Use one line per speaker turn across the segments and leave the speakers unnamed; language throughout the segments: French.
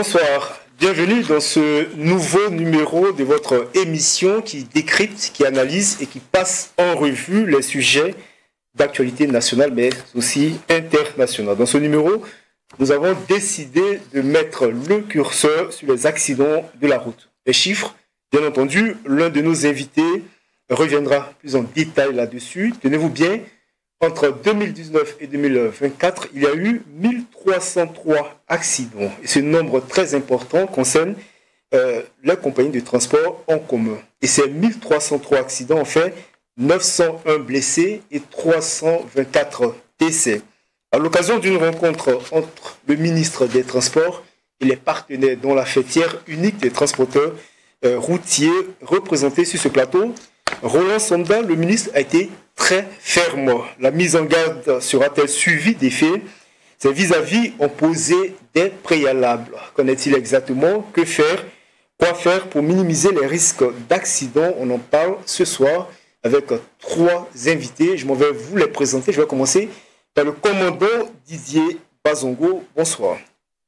Bonsoir, bienvenue dans ce nouveau numéro de votre émission qui décrypte, qui analyse et qui passe en revue les sujets d'actualité nationale mais aussi internationale. Dans ce numéro, nous avons décidé de mettre le curseur sur les accidents de la route. Les chiffres, bien entendu, l'un de nos invités reviendra plus en détail là-dessus. Tenez-vous bien, entre 2019 et 2024, il y a eu 1303 accidents. Et ce nombre très important concerne la compagnie de transport en commun. Et ces 1303 accidents ont fait 901 blessés et 324 décès. À l'occasion d'une rencontre entre le ministre des Transports et les partenaires dont la fêtière unique des transporteurs routiers représentés sur ce plateau, Roland Sonda, le ministre, a été très ferme. La mise en garde sera-t-elle suivie des faits? Ses vis-à-vis ont posé des préalables. Connaît-il exactement que faire, quoi faire pour minimiser les risques d'accident? On en parle ce soir avec trois invités. Je m'en vais vous les présenter. Je vais commencer par le commandant Didier Bazongo. Bonsoir.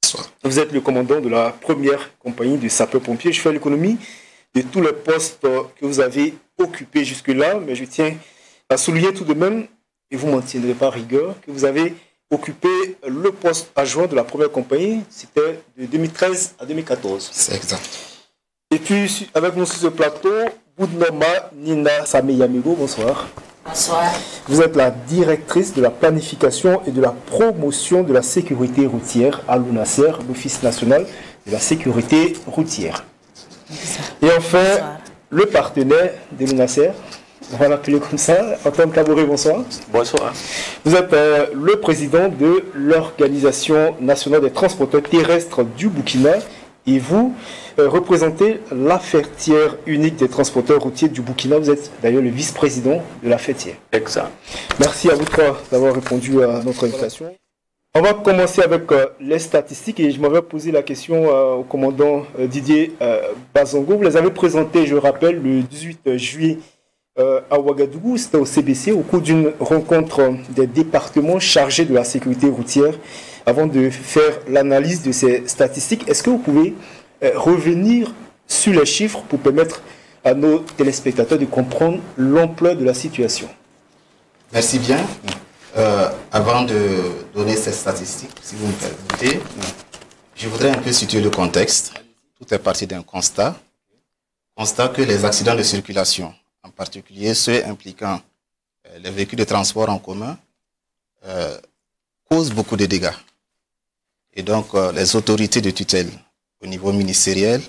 Bonsoir.
Vous êtes le commandant de la première compagnie de sapeurs-pompiers. Je fais l'économie de tous les postes que vous avez occupés jusque-là, mais je tiens à souligner tout de même, et vous ne m'en tiendrez pas rigueur, que vous avez occupé le poste adjoint de la première compagnie, c'était de 2013 à 2014.
C'est exact.
Et puis, avec nous sur ce plateau, Boudnoma Nina Sameyamigo, bonsoir.
Bonsoir.
Vous êtes la directrice de la planification et de la promotion de la sécurité routière à l'ONASER, l'Office national de la sécurité routière. Et enfin, bonsoir. Le partenaire de l'ONASER, on va l'appeler comme ça, Antoine Caboret, bonsoir.
Bonsoir.
Vous êtes le président de l'Organisation nationale des transporteurs terrestres du Burkina et vous représentez la fêtière unique des transporteurs routiers du Burkina. Vous êtes d'ailleurs le vice-président de la fêtière.
Exact.
Merci à vous trois d'avoir répondu à notre invitation. On va commencer avec les statistiques et je m'avais posé la question au commandant Didier Bazongo. Vous les avez présentées, je rappelle, le 18 juillet à Ouagadougou, c'était au CBC, au cours d'une rencontre des départements chargés de la sécurité routière. Avant de faire l'analyse de ces statistiques, est-ce que vous pouvez revenir sur les chiffres pour permettre à nos téléspectateurs de comprendre l'ampleur de la situation?
Merci bien. Avant de donner ces statistiques, si vous me permettez, je voudrais un peu situer le contexte. Tout est parti d'un constat que les accidents de circulation, en particulier ceux impliquant les véhicules de transport en commun, causent beaucoup de dégâts. Et donc, les autorités de tutelle au niveau ministériel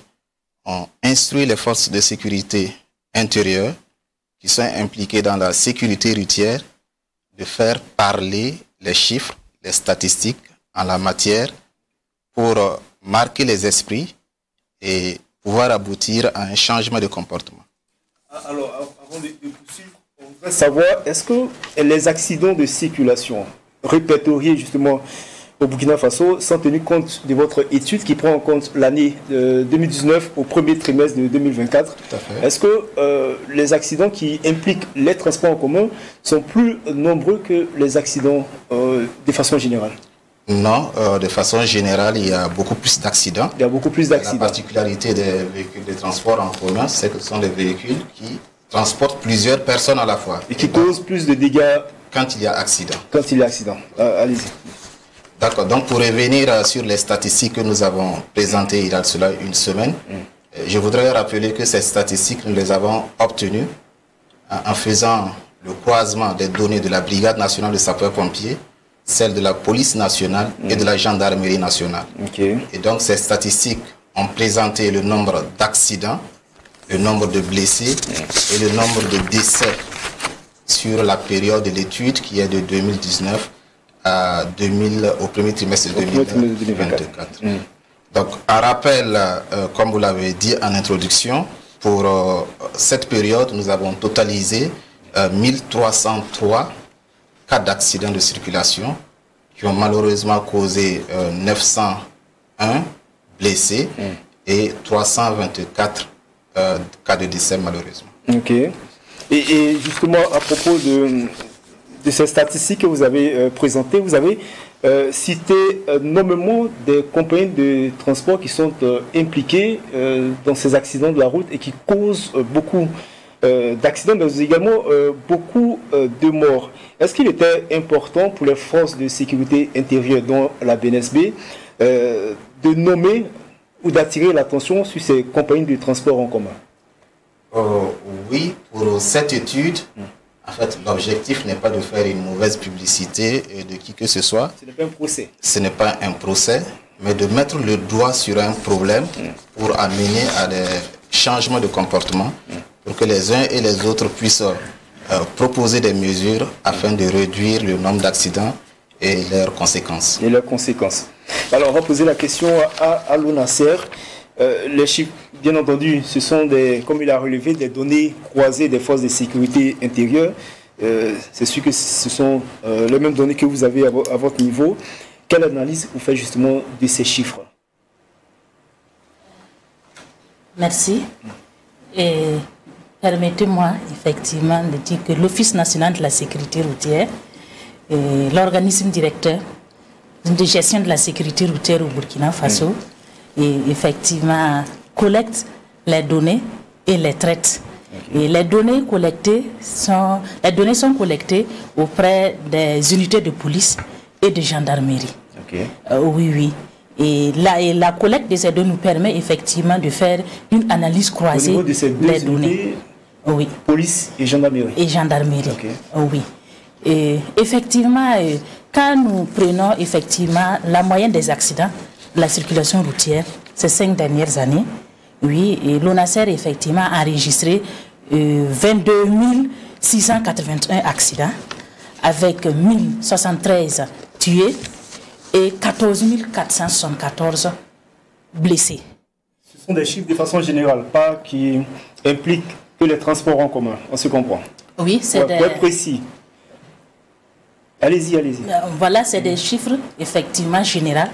ont instruit les forces de sécurité intérieure qui sont impliquées dans la sécurité routière de faire parler les chiffres, les statistiques en la matière pour marquer les esprits et pouvoir aboutir à un changement de comportement.
Alors, avant de poursuivre, on voudrait savoir, est-ce que les accidents de circulation répertoriés justement au Burkina Faso sont tenus compte de votre étude qui prend en compte l'année 2019 au premier trimestre de 2024. Est-ce que les accidents qui impliquent les transports en commun sont plus nombreux que les accidents de façon générale?
Non, de façon générale, il y a beaucoup plus d'accidents.
Il y a beaucoup plus d'accidents.
La particularité des véhicules de transport en commun, c'est que ce sont des véhicules qui transportent plusieurs personnes à la fois.
Et qui causent plus de dégâts
quand il y a accident.
Quand il y a accident. Allez-y.
D'accord, donc pour revenir sur les statistiques que nous avons présentées il y a cela une semaine, je voudrais rappeler que ces statistiques, nous les avons obtenues en faisant le croisement des données de la Brigade nationale de sapeurs-pompiers, celle de la police nationale et de la gendarmerie nationale. Et donc ces statistiques ont présenté le nombre d'accidents, le nombre de blessés et le nombre de décès sur la période de l'étude qui est de 2019 au premier trimestre de 2024. Donc, en rappel, comme vous l'avez dit en introduction, pour cette période, nous avons totalisé 1303 cas d'accidents de circulation qui ont malheureusement causé 901 blessés et 324 cas de décès malheureusement.
Ok. Et justement, à propos de ces statistiques que vous avez présentées, vous avez citer nommément des compagnies de transport qui sont impliquées dans ces accidents de la route et qui causent beaucoup d'accidents, mais également beaucoup de morts. Est-ce qu'il était important pour les forces de sécurité intérieure, dont la BNSB, de nommer ou d'attirer l'attention sur ces compagnies de transport en commun?
Oui, pour cette étude, en fait, l'objectif n'est pas de faire une mauvaise publicité de qui que ce soit.
Ce n'est pas un procès.
Ce n'est pas un procès, mais de mettre le doigt sur un problème pour amener à des changements de comportement, pour que les uns et les autres puissent proposer des mesures afin de réduire le nombre d'accidents et leurs conséquences.
Alors, on va poser la question à l'ONASER. Les chiffres, bien entendu, ce sont comme il a relevé, des données croisées des forces de sécurité intérieure. C'est sûr que ce sont les mêmes données que vous avez à votre niveau. Quelle analyse vous faites justement de ces chiffres?
Merci. Et permettez-moi effectivement de dire que l'Office national de la sécurité routière, l'organisme directeur de gestion de la sécurité routière au Burkina Faso, et effectivement collecte les données et les traite. Et les données sont collectées auprès des unités de police et de gendarmerie. Oui. Et la collecte de ces données nous permet effectivement de faire une analyse croisée
au niveau de ces deux unités,
oui.
Police et gendarmerie.
Oui. Et effectivement, quand nous prenons effectivement la moyenne des accidents de la circulation routière ces 5 dernières années, oui, et l'ONASER effectivement a enregistré 22 681 accidents avec 1073 tués et 14 474 blessés.
Ce sont des chiffres de façon générale, pas qui impliquent que les transports en commun, on se comprend.
Oui, c'est
des... précis. Allez-y.
Voilà, c'est des chiffres effectivement généraux.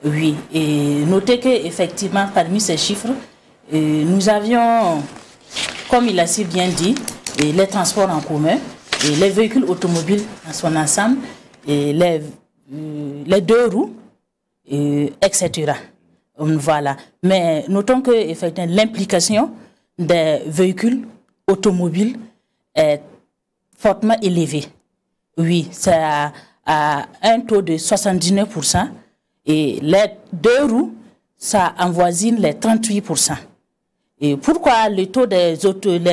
Oui, et notez que effectivement parmi ces chiffres, nous avions, comme il a si bien dit, les transports en commun, et les véhicules automobiles en son ensemble, et les 2 roues, etc. Voilà. Mais notons que effectivement l'implication des véhicules automobiles est fortement élevée. Oui, c'est à un taux de 79%. Et les 2 roues, ça avoisine les 38%. Et pourquoi le taux des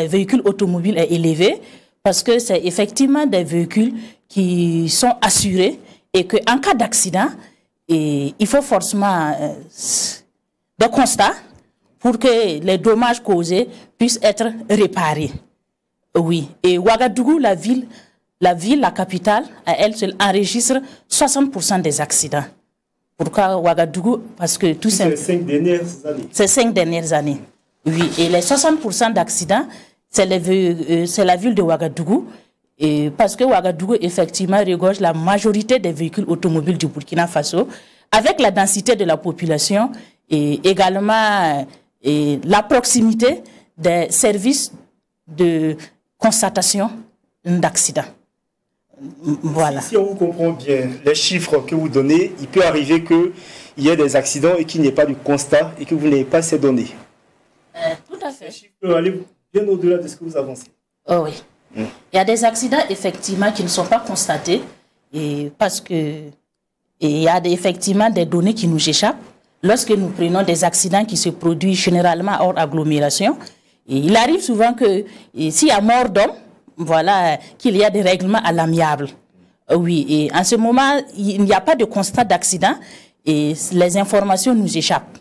véhicules automobiles est élevé? Parce que c'est effectivement des véhicules qui sont assurés et qu'en cas d'accident, il faut forcément des constats pour que les dommages causés puissent être réparés. Oui. Et Ouagadougou, la capitale, à elle seule, enregistre 60% des accidents. Pourquoi Ouagadougou? Parce que tout
ces 5 dernières années.
Ces 5 dernières années. Oui. Et les 60% d'accidents, c'est la ville de Ouagadougou. Et parce que Ouagadougou, effectivement, regorge la majorité des véhicules automobiles du Burkina Faso, avec la densité de la population et également la proximité des services de constatation d'accidents. Voilà.
Si on vous comprend bien, les chiffres que vous donnez, il peut arriver qu'il y ait des accidents et qu'il n'y ait pas de constat et que vous n'ayez pas ces données.
Tout à fait.
Les chiffres peuvent aller bien au-delà de ce que vous avancez.
Oh oui. Il y a des accidents effectivement qui ne sont pas constatés parce que il y a effectivement des données qui nous échappent. Lorsque nous prenons des accidents qui se produisent généralement hors agglomération, il arrive souvent que s'il y a mort d'homme, voilà, qu'il y a des règlements à l'amiable. Oui, et en ce moment, il n'y a pas de constat d'accident et les informations nous échappent.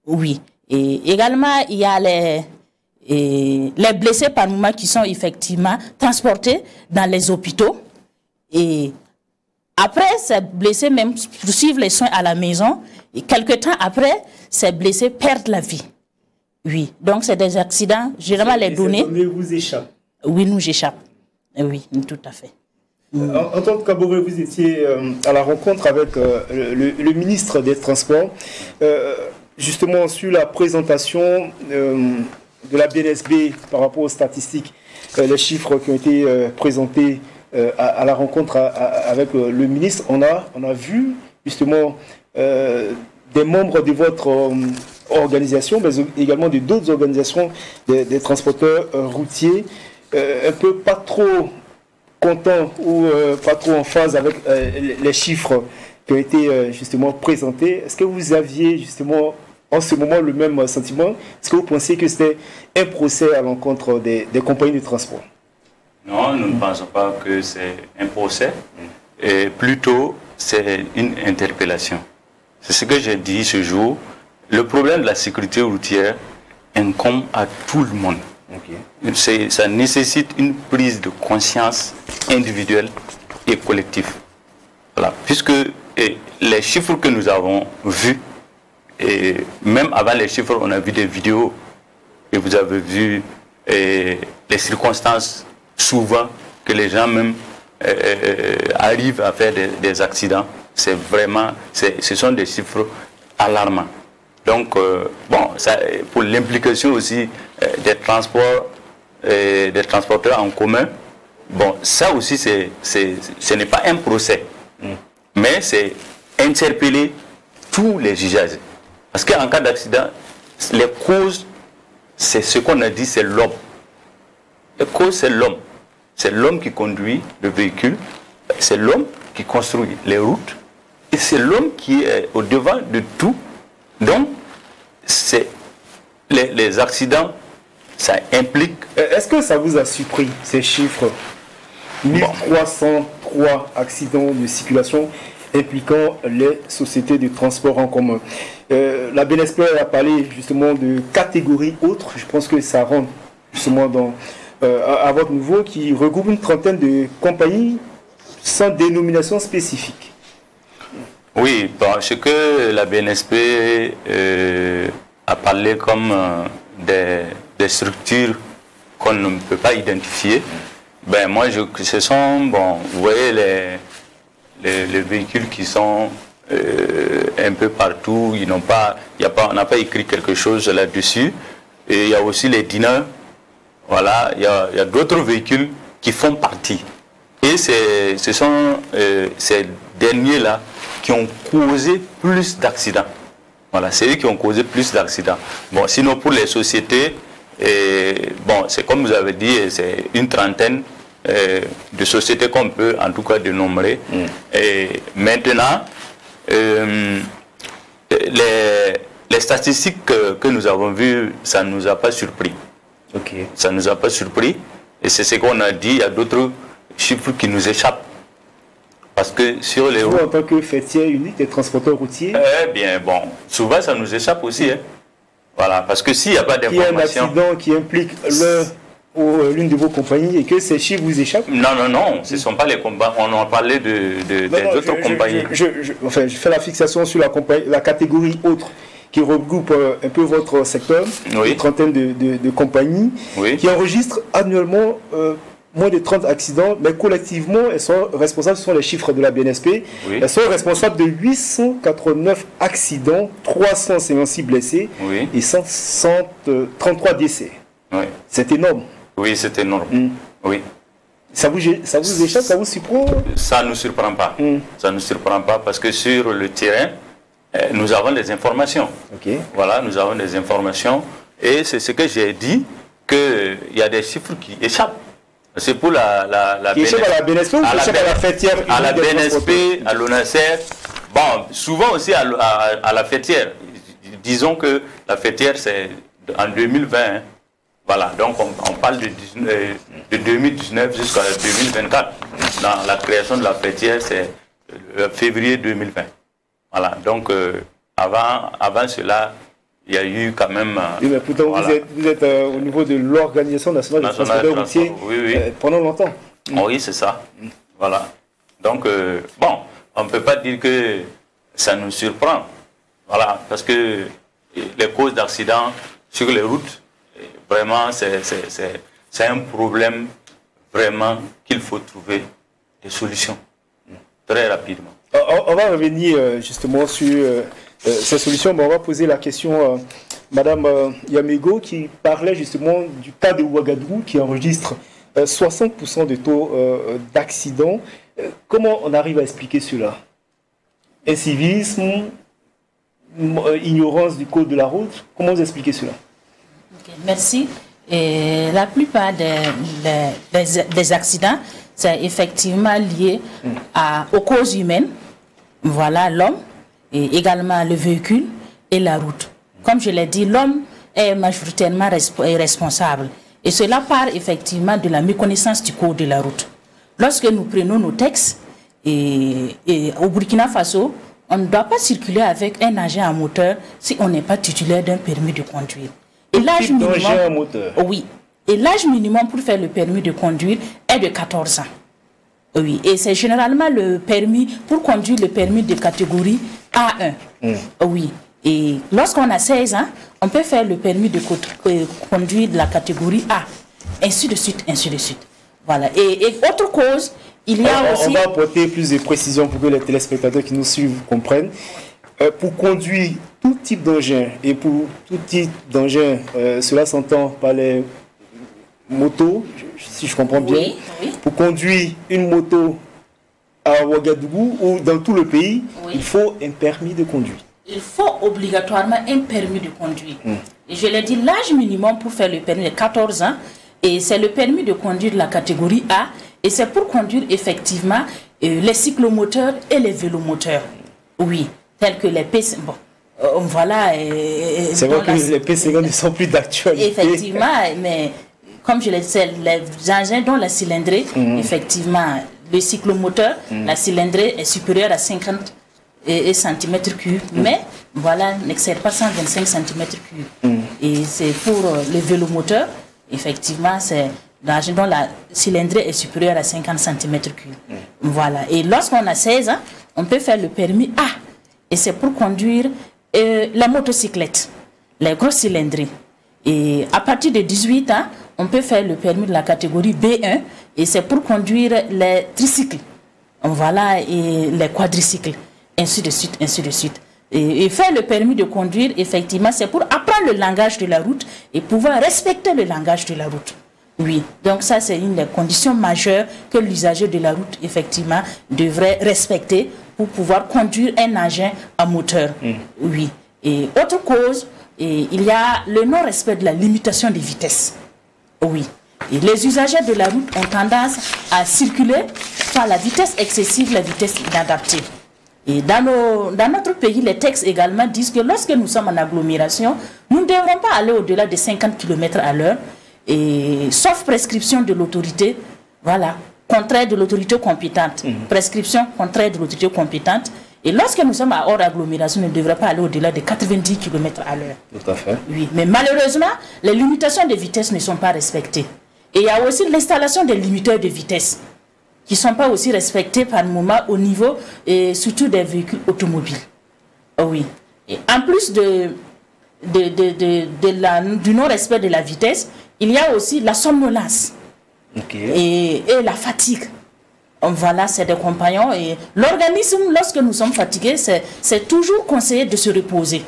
Oui. Et également, il y a les blessés par moment qui sont effectivement transportés dans les hôpitaux. Et après, ces blessés même poursuivent les soins à la maison. Et quelque temps après, ces blessés perdent la vie. Oui, donc c'est des accidents. Généralement, les données
vous échappent.
Oui, nous échappent. Oui, tout à fait.
En tant que Kaboré, vous étiez à la rencontre avec le ministre des Transports, justement sur la présentation de la BNSB par rapport aux statistiques, les chiffres qui ont été présentés à la rencontre avec le ministre, on a vu justement des membres de votre organisation, mais également de d'autres organisations des transporteurs routiers, un peu pas trop contents ou pas trop en phase avec les chiffres qui ont été justement présentés. Est-ce que vous aviez justement en ce moment le même sentiment? Est-ce que vous pensez que c'était un procès à l'encontre des compagnies de transport?
Non, nous ne pensons pas que c'est un procès, et plutôt c'est une interpellation. C'est ce que j'ai dit ce jour. Le problème de la sécurité routière incombe à tout le monde. Okay. Ça nécessite une prise de conscience individuelle et collective. Voilà. Puisque les chiffres que nous avons vus, et même avant les chiffres, on a vu des vidéos et vous avez vu les circonstances souvent que les gens même arrivent à faire des accidents. C'est vraiment, ce sont des chiffres alarmants. Donc, bon, ça, pour l'implication aussi des transports, des transporteurs en commun, bon, ça aussi, ce n'est pas un procès, mais c'est interpeller tous les usagers. Parce qu'en cas d'accident, les causes, c'est ce qu'on a dit, c'est l'homme. Les causes, c'est l'homme. C'est l'homme qui conduit le véhicule, c'est l'homme qui construit les routes, et c'est l'homme qui est au devant de tout. Donc, les accidents, ça implique...
Est-ce que ça vous a surpris, ces chiffres? 1303 accidents de circulation impliquant les sociétés de transport en commun. La BNSP a parlé justement de catégories autres. Je pense que ça rentre justement à votre niveau, qui regroupe une trentaine de compagnies sans dénomination spécifique.
Oui, parce que la BNSP a parlé comme des structures qu'on ne peut pas identifier. Ben moi, ce sont, bon, vous voyez les véhicules qui sont un peu partout. On n'a pas écrit quelque chose là-dessus. Et il y a aussi les diners. Voilà, il y a d'autres véhicules qui font partie. Et ce sont ces derniers-là qui ont causé plus d'accidents. Voilà, c'est eux qui ont causé plus d'accidents. Bon, sinon pour les sociétés, bon, c'est comme vous avez dit, c'est une trentaine de sociétés qu'on peut en tout cas dénombrer. Et maintenant, les statistiques que nous avons vues, ça ne nous a pas surpris. Okay. Ça ne nous a pas surpris. Et c'est ce qu'on a dit, il y a d'autres chiffres qui nous échappent. Parce que sur les routes...
en tant que fêtière unique des transporteurs routiers...
Eh bien, bon, souvent ça nous échappe aussi. Hein. Voilà, parce que s'il n'y a pas d'information...
Il y a un accident qui implique l'une de vos compagnies et que ces chiffres vous échappent?
Non, non, non, ce ne sont pas les compagnies. On en parlait des autres compagnies.
Enfin, je fais la fixation sur la catégorie autre, qui regroupe un peu votre secteur, oui. Une trentaine de compagnies, oui. Qui enregistrent annuellement moins de 30 accidents, mais collectivement, elles sont responsables, ce sont les chiffres de la BNSP, oui. Elles sont responsables de 889 accidents, 356 blessés, oui. Et 133 décès. Oui. C'est énorme.
Oui, c'est énorme. Oui.
Ça vous échappe, ça vous surprend?
Ça ne nous surprend pas. Ça ne nous surprend pas parce que sur le terrain, nous avons des informations. Okay. Voilà, nous avons des informations. Et c'est ce que j'ai dit, qu'il y a des chiffres qui échappent. C'est pour la
BNSP ou à la fêtière?
À la BNSP, à l'ONACER. Bon, souvent aussi à la fêtière. Disons que la fêtière, c'est en 2020. Hein. Voilà, donc on parle de 2019 jusqu'à 2024. Dans la création de la fêtière, c'est février 2020. Voilà, donc avant cela, il y a eu quand même...
Oui, mais pourtant, voilà. vous êtes au niveau de l'Organisation nationale des transporteurs routiers pendant longtemps.
Oui, c'est ça. Voilà. Donc, bon, on ne peut pas dire que ça nous surprend. Voilà, parce que les causes d'accidents sur les routes, vraiment, c'est un problème vraiment qu'il faut trouver des solutions très rapidement.
On va revenir justement sur ces solutions, mais on va poser la question à Madame Yamego qui parlait justement du cas de Ouagadougou qui enregistre 60% de taux d'accidents. Comment on arrive à expliquer cela? Incivisme, ignorance du code de la route, comment vous expliquez cela?
Merci. Et la plupart des accidents, c'est effectivement lié aux causes humaines. Voilà, l'homme, et également le véhicule et la route. Comme je l'ai dit, l'homme est majoritairement responsable. Et cela part effectivement de la méconnaissance du code de la route. Lorsque nous prenons nos textes, et au Burkina Faso, on ne doit pas circuler avec un engin à moteur si on n'est pas titulaire d'un permis de conduire. Et l'âge minimum, oui, et l'âge minimum pour faire le permis de conduire est de 14 ans. Oui, et c'est généralement le permis pour conduire le permis de catégorie A1. Oui, et lorsqu'on a 16 ans, on peut faire le permis de conduire de la catégorie A. Ainsi de suite, ainsi de suite. Voilà. Et autre cause, il y a aussi...
On va apporter plus de précisions pour que les téléspectateurs qui nous suivent comprennent. Pour conduire tout type d'engin, et pour tout type d'engin, cela s'entend par les motos, si je comprends bien.
Oui, oui.
Pour conduire une moto à Ouagadougou ou dans tout le pays, oui, il faut un permis de conduire.
Il faut obligatoirement un permis de conduire. Et je l'ai dit, l'âge minimum pour faire le permis est 14 ans. Et c'est le permis de conduire de la catégorie A. Et c'est pour conduire effectivement les cyclomoteurs et les vélomoteurs. Oui, tels que les PC. Bon, voilà.
C'est vrai que les PC ne sont plus d'actualité.
Effectivement, mais comme je l'ai dit, c'est les engins dont la cylindrée, effectivement, le cyclomoteur, la cylindrée est supérieure à 50 cm3, mais voilà, n'excède pas 125 cm3. Et c'est pour le vélomoteur, effectivement, c'est l'engin dont la cylindrée est supérieure à 50 cm3. Voilà. Et lorsqu'on a 16 ans, on peut faire le permis A. Et c'est pour conduire la motocyclette, les grosses cylindrées. Et à partir de 18 ans, on peut faire le permis de la catégorie B1. Et c'est pour conduire les tricycles. Voilà, et les quadricycles. Ainsi de suite, ainsi de suite. Et faire le permis de conduire, effectivement, c'est pour apprendre le langage de la route et pouvoir respecter le langage de la route. Oui, donc ça, c'est une des conditions majeures que l'usager de la route, effectivement, devrait respecter pour pouvoir conduire un engin à moteur. Oui. Et autre cause, il y a le non-respect de la limitation des vitesses. Oui. Et les usagers de la route ont tendance à circuler par la vitesse excessive, la vitesse inadaptée. Et dans notre pays, les textes également disent que lorsque nous sommes en agglomération, nous ne devrons pas aller au-delà de 50 km à l'heure, sauf prescription de l'autorité, voilà, contraire de l'autorité compétente. Prescription contraire de l'autorité compétente. Et lorsque nous sommes à hors agglomération, nous ne devrions pas aller au-delà de 90 km à l'heure.
Tout à fait.
Oui, mais malheureusement, les limitations de vitesse ne sont pas respectées. Et il y a aussi l'installation des limiteurs de vitesse qui ne sont pas aussi respectés par moment au niveau, et surtout des véhicules automobiles. Oui. Et en plus du non-respect de la vitesse, il y a aussi la somnolence et la fatigue. Voilà, c'est des compagnons. Et l'organisme, lorsque nous sommes fatigués, c'est toujours conseillé de se reposer.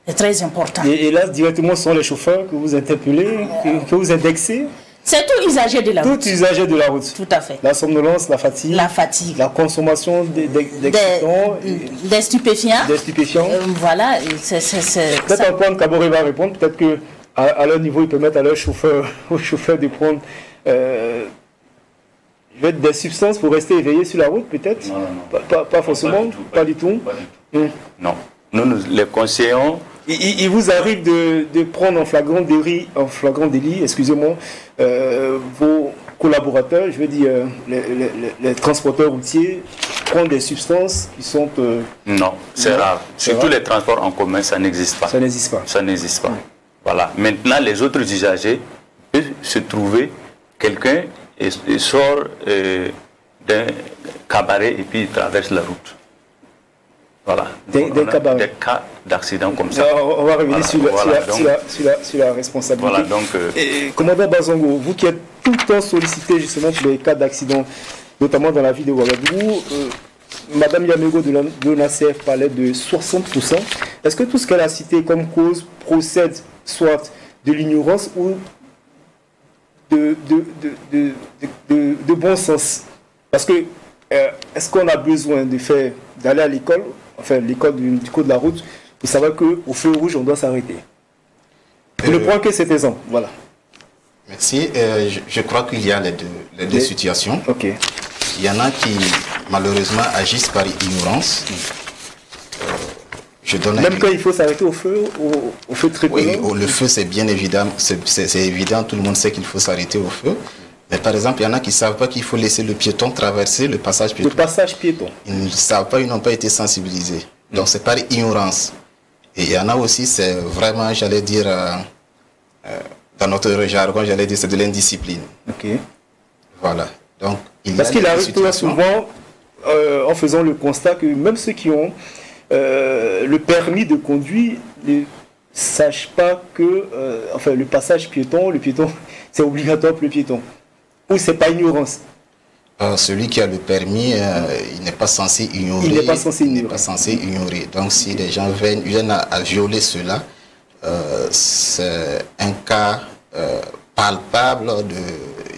C'est très important.
Et là, directement, ce sont les chauffeurs que vous interpellez, que vous indexez?
C'est tout usager de la route.
Tout usager de la route.
Tout à fait.
La somnolence, la fatigue.
La fatigue.
La consommation d'excitants.
Des stupéfiants.
Des stupéfiants.
Voilà.
Peut-être Antoine Kaboré va répondre. Peut-être qu'à leur niveau, ils permettent à leur chauffeur, aux chauffeurs de prendre des substances pour rester éveillés sur la route, peut-être.
Non.
Pas forcément. Pas du tout.
Non. Nous les conseillons.
Il vous arrive de prendre en flagrant délit, excusez-moi, vos collaborateurs, je veux dire les transporteurs routiers, prendre des substances qui sont...
Non, c'est rare. Surtout les transports en commun, ça n'existe pas.
Ça n'existe pas.
Ça n'existe pas. Voilà. Maintenant, les autres usagers peuvent se trouver quelqu'un et sort d'un cabaret et puis il traverse la route. Voilà. Des cas d'accident comme ça.
On va revenir sur la responsabilité.
Voilà, donc,
Commandant Bazongo, vous qui êtes tout le temps sollicité justement pour les cas d'accident, notamment dans la ville de Ouagadougou, Madame Yamego de l'ONACF parlait de 60%. Est-ce que tout ce qu'elle a cité comme cause procède soit de l'ignorance ou de bon sens. Parce que, est-ce qu'on a besoin d'aller à l'école, enfin l'école du code de la route, pour savoir qu'au feu rouge, on doit s'arrêter? Je ne prends que cet exemple, voilà.
Merci. Je crois qu'il y a les deux situations.
Ok.
Il y en a qui, malheureusement, agissent par ignorance.
Même quand il faut s'arrêter au feu tricolore?
Oui, le feu, c'est bien évident. C'est évident, tout le monde sait qu'il faut s'arrêter au feu. Mais par exemple, il y en a qui ne savent pas qu'il faut laisser le piéton traverser le passage piéton.
Le passage piéton.
Ils ne savent pas, ils n'ont pas été sensibilisés. Donc, c'est par ignorance. Et il y en a aussi, c'est vraiment, j'allais dire, dans notre jargon, j'allais dire, c'est de l'indiscipline.
Ok.
Voilà. Donc,
parce qu'il arrive très souvent, en faisant le constat que même ceux qui ont le permis de conduire ne sachent pas que enfin, le passage piéton, c'est obligatoire pour le piéton. Ou c'est pas ignorance?
Celui qui a le permis, il n'est pas censé ignorer.
Il n'est pas censé
ignorer. Donc, si les gens viennent à violer cela, c'est un cas palpable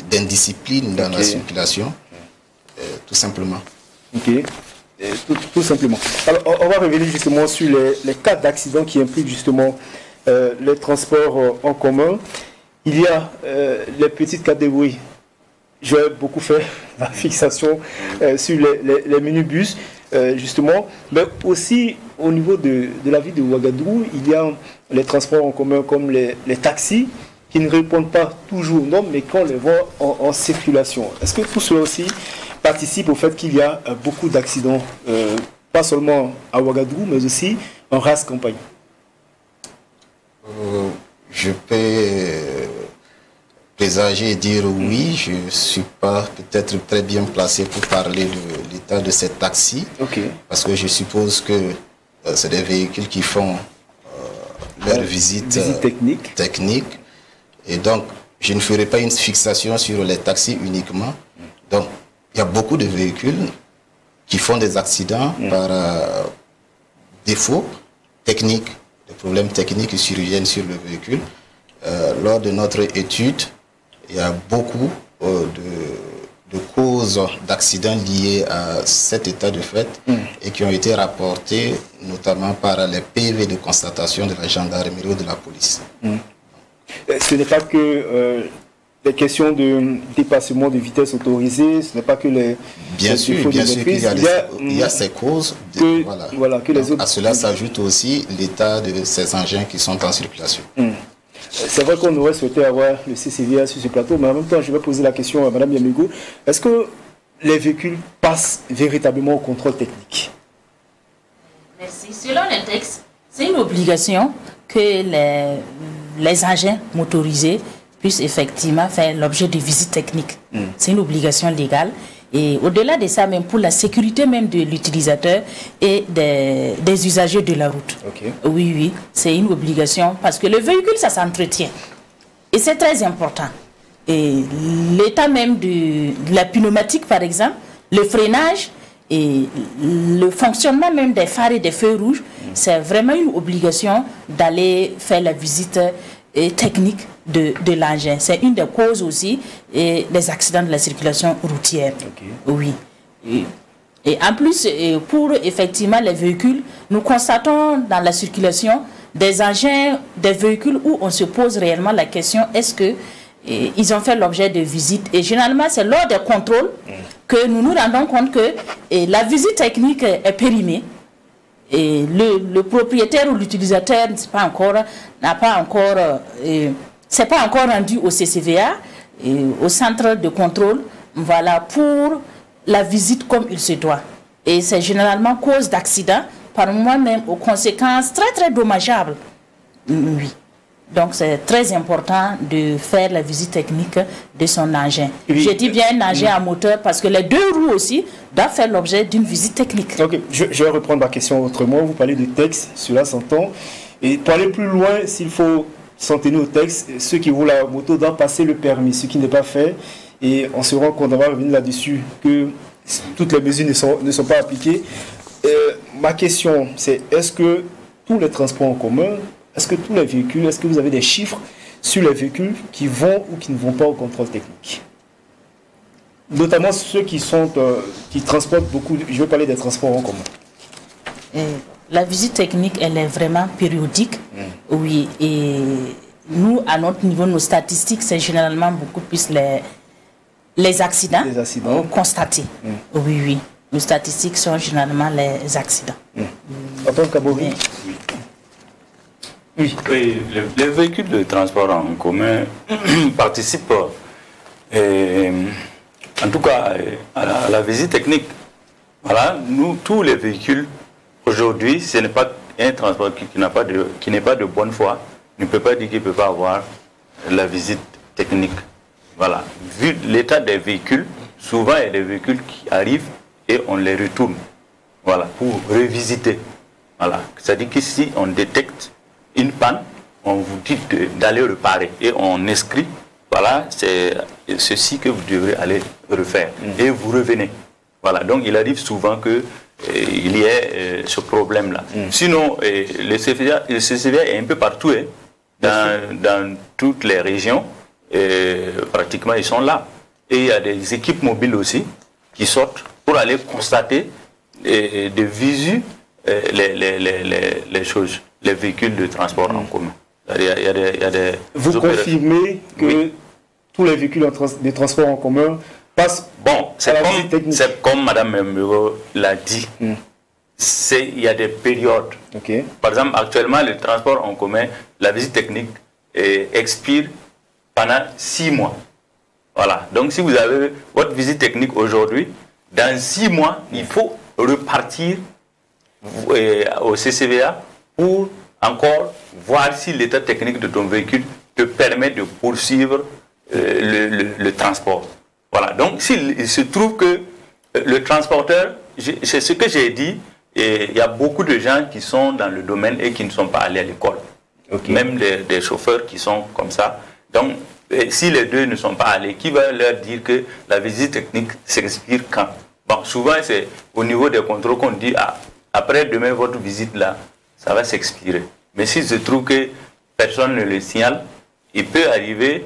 d'indiscipline dans la circulation, tout simplement.
Ok, tout simplement. Alors, on va revenir justement sur les cas d'accident qui impliquent justement les transports en commun. Il y a les petites catégories. J'ai beaucoup fait ma fixation sur les minibus, justement, mais aussi au niveau de la ville de Ouagadougou, il y a les transports en commun comme les taxis qui ne répondent pas toujours aux normes, mais qu'on les voit en circulation. Est-ce que tout cela aussi participe au fait qu'il y a beaucoup d'accidents, pas seulement à Ouagadougou, mais aussi en race campagne?
Je peux présager et dire oui, je ne suis pas peut-être très bien placé pour parler de l'état de ces taxis, parce que je suppose que c'est des véhicules qui font leur visite technique. Et donc, je ne ferai pas une fixation sur les taxis uniquement. Donc, il y a beaucoup de véhicules qui font des accidents par défaut technique, des problèmes techniques qui surviennent sur le véhicule. Lors de notre étude, il y a beaucoup de causes d'accidents liés à cet état de fait et qui ont été rapportées notamment par les PV de constatation de la gendarmerie ou de la police.
Ce n'est pas que les questions de dépassement de vitesse autorisée, ce n'est pas que les...
Bien sûr qu'il y a ces causes. À cela s'ajoute aussi l'état de ces engins qui sont en circulation.
C'est vrai qu'on aurait souhaité avoir le CCVA sur ce plateau, mais en même temps, je vais poser la question à Mme Yamigo. Est-ce que les véhicules passent véritablement au contrôle technique?
Merci. Selon le texte, c'est une obligation que les engins motorisés puissent effectivement faire l'objet de visites techniques. C'est une obligation légale. Et au-delà de ça, même pour la sécurité même de l'utilisateur et des usagers de la route. Oui, c'est une obligation parce que le véhicule, ça s'entretient. Et c'est très important. Et l'état même de la pneumatique, par exemple, le freinage et le fonctionnement même des phares et des feux rouges, c'est vraiment une obligation d'aller faire la visite technique de l'engin. C'est une des causes aussi des accidents de la circulation routière. Oui. Et en plus, pour effectivement les véhicules, nous constatons dans la circulation des engins, des véhicules où on se pose réellement la question, est-ce que ils ont fait l'objet de visites? Et généralement, c'est lors des contrôles que nous nous rendons compte que la visite technique est périmée. Et le propriétaire ou l'utilisateur c'est pas encore rendu au CCVA, au centre de contrôle, voilà, pour la visite comme il se doit. Et c'est généralement cause d'accident, par moi-même aux conséquences très très dommageables. Oui. Donc c'est très important de faire la visite technique de son engin. Je dis bien un engin à moteur parce que les deux roues aussi doivent faire l'objet d'une visite technique.
Je vais reprendre ma question autrement. Vous parlez de texte, cela s'entend. Et pour aller plus loin, s'il faut s'en tenir au texte, ceux qui roulent la moto doivent passer le permis, ce qui n'est pas fait. Et on se rend compte, on va revenir là-dessus, que toutes les mesures ne sont pas appliquées. Ma question, c'est est-ce que tous les transports en commun, est-ce que tous les véhicules, est-ce que vous avez des chiffres sur les véhicules qui vont ou qui ne vont pas au contrôle technique. Notamment ceux qui transportent beaucoup, je veux parler des transports en commun.
La visite technique, elle est vraiment périodique, oui, et nous, à notre niveau, nos statistiques, c'est généralement beaucoup plus les accidents, constatés. Oui, oui. Nos statistiques sont généralement les accidents.
En tant qu'Abori.
Oui. Oui, les véhicules de transport en commun participent, en tout cas, à la visite technique. Voilà, nous, tous les véhicules, aujourd'hui, ce n'est pas un transport qui n'est pas de bonne foi, ne peut pas dire qu'il ne peut pas avoir la visite technique. Voilà. Vu l'état des véhicules, souvent il y a des véhicules qui arrivent et on les retourne. Voilà, pour revisiter. Voilà. C'est-à-dire qu'ici, on détecte une panne, on vous dit d'aller réparer et on inscrit, voilà, c'est ceci que vous devrez aller refaire. Et vous revenez. Voilà. Donc il arrive souvent que il y ait ce problème-là. Sinon, le CCVA est un peu partout, hein, dans toutes les régions, pratiquement ils sont là. Et il y a des équipes mobiles aussi qui sortent pour aller constater de visu les choses, les véhicules de transport en commun.
Vous confirmez que tous les véhicules de transport en commun passent.
Bon, c'est comme Mme Muro l'a dit. Il y a des périodes. Par exemple, actuellement, le transport en commun, la visite technique expire pendant 6 mois. Voilà. Donc, si vous avez votre visite technique aujourd'hui, dans 6 mois, il faut repartir au CCVA pour encore voir si l'état technique de ton véhicule te permet de poursuivre le transport. Voilà. Donc, s'il se trouve que le transporteur, c'est ce que j'ai dit, il y a beaucoup de gens qui sont dans le domaine et qui ne sont pas allés à l'école. Même des chauffeurs qui sont comme ça. Donc, si les deux ne sont pas allés, qui va leur dire que la visite technique s'expire quand? Bon, souvent, c'est au niveau des contrôles qu'on dit, après demain, votre visite là, ça va s'expirer. Mais s'il se trouve que personne ne le signale, il peut arriver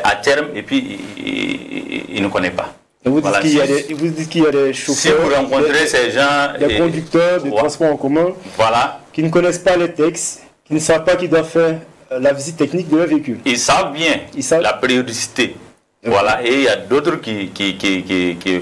à terme et puis il ne connaît pas.
Vous dites qu'il y a des chauffeurs,
si vous rencontrez ces gens,
des conducteurs de transport en commun, qui ne connaissent pas les textes, qui ne savent pas qu'ils doivent faire la visite technique de leur véhicule.
Ils savent bien la périodicité. Voilà, et il y a d'autres qui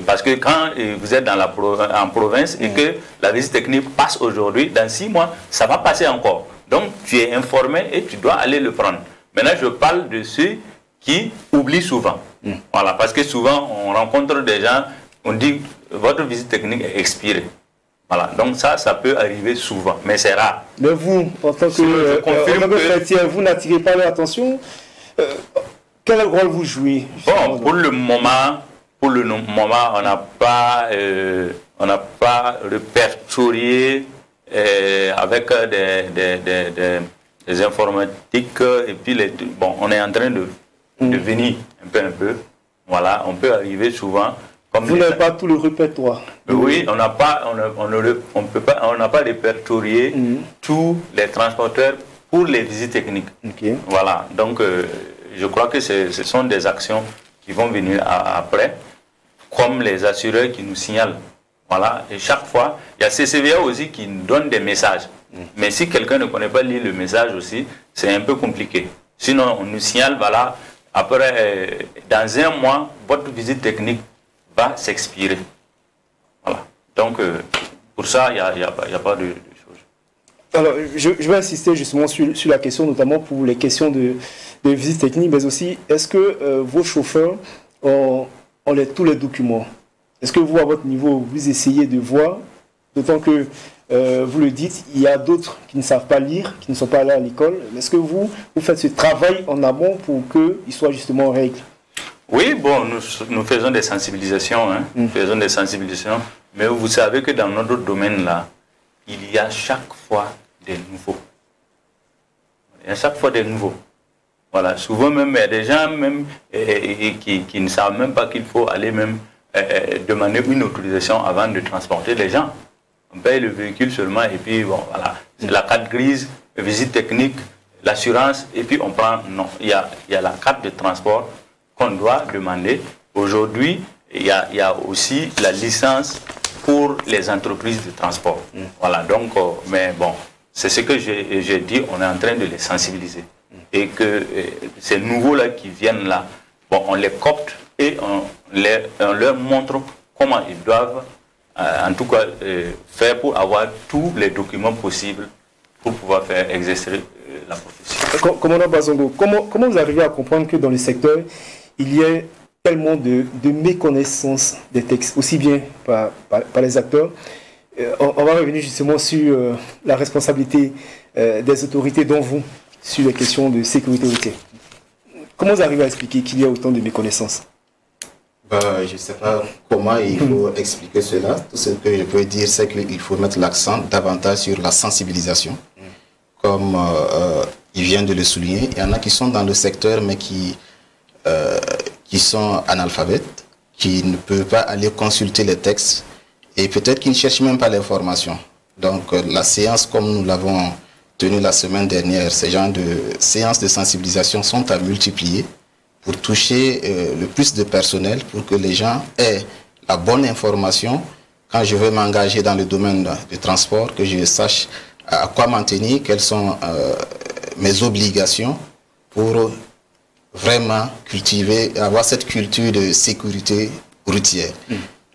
parce que quand vous êtes en province et que la visite technique passe aujourd'hui, dans 6 mois, ça va passer encore. Donc, tu es informé et tu dois aller le prendre. Maintenant, je parle de ceux qui oublient souvent. Voilà, parce que souvent, on rencontre des gens, on dit, votre visite technique est expirée. Voilà, donc ça peut arriver souvent, mais c'est rare.
Mais vous, en tant que chrétien, vous n'attirez pas leur attention. Quel rôle vous jouez?
Bon, pour le moment, on n'a pas répertorié avec des informatiques et puis on est en train de venir un peu. Voilà, on peut arriver souvent.
Vous n'avez pas tout le répertoire.
Oui, on n'a pas répertorié tous les transporteurs pour les visites techniques. Voilà, donc je crois que ce sont des actions qui vont venir après, comme les assureurs qui nous signalent. Voilà, et chaque fois, il y a CCVA aussi qui nous donne des messages. Mais si quelqu'un ne connaît pas lire le message aussi, c'est un peu compliqué. Sinon, on nous signale, voilà, après, dans 1 mois, votre visite technique va s'expirer. Voilà. Donc, pour ça, il n'y a pas de choses.
Alors, je vais insister justement sur la question, notamment pour les questions de visite technique, mais aussi, est-ce que vos chauffeurs ont tous les documents? Est-ce que vous, à votre niveau, vous essayez de voir, d'autant que, vous le dites, il y a d'autres qui ne savent pas lire, qui ne sont pas allés à l'école. Est-ce que vous faites ce travail en amont pour qu'ils soient justement en règle?
Oui, bon, nous faisons des sensibilisations, nous faisons des sensibilisations, mais vous savez que dans notre domaine-là, il y a chaque fois des nouveaux. Il y a chaque fois des nouveaux. Voilà, souvent même, il y a des gens même qui ne savent même pas qu'il faut aller même demander une autorisation avant de transporter les gens. On paye le véhicule seulement et puis bon, voilà, c'est la carte grise, visite technique, l'assurance, et puis on prend... Non, il y a la carte de transport qu'on doit demander. Aujourd'hui, il y a aussi la licence pour les entreprises de transport. Voilà, donc, mais bon, c'est ce que j'ai dit, on est en train de les sensibiliser. Et que ces nouveaux-là qui viennent là, bon, on les copte et on leur montre comment ils doivent, en tout cas, faire pour avoir tous les documents possibles pour pouvoir faire exercer la profession.
Commandant Bazongo, comment vous arrivez à comprendre que dans le secteur, il y a tellement de méconnaissance des textes, aussi bien par les acteurs? On va revenir justement sur la responsabilité des autorités, dont vous, sur les questions de sécurité routière. Comment vous arrivez à expliquer qu'il y a autant de méconnaissance?
Je ne sais pas comment il faut expliquer cela. Tout ce que je peux dire, c'est qu'il faut mettre l'accent davantage sur la sensibilisation. Comme il vient de le souligner, il y en a qui sont dans le secteur, mais qui sont analphabètes, qui ne peuvent pas aller consulter les textes et peut-être qu'ils ne cherchent même pas l'information. Donc la séance, comme nous l'avons tenue la semaine dernière, ces genres de séances de sensibilisation sont à multiplier pour toucher le plus de personnel, pour que les gens aient la bonne information. Quand je veux m'engager dans le domaine du transport, que je sache à quoi m'en tenir, quelles sont mes obligations pour vraiment cultiver, avoir cette culture de sécurité routière.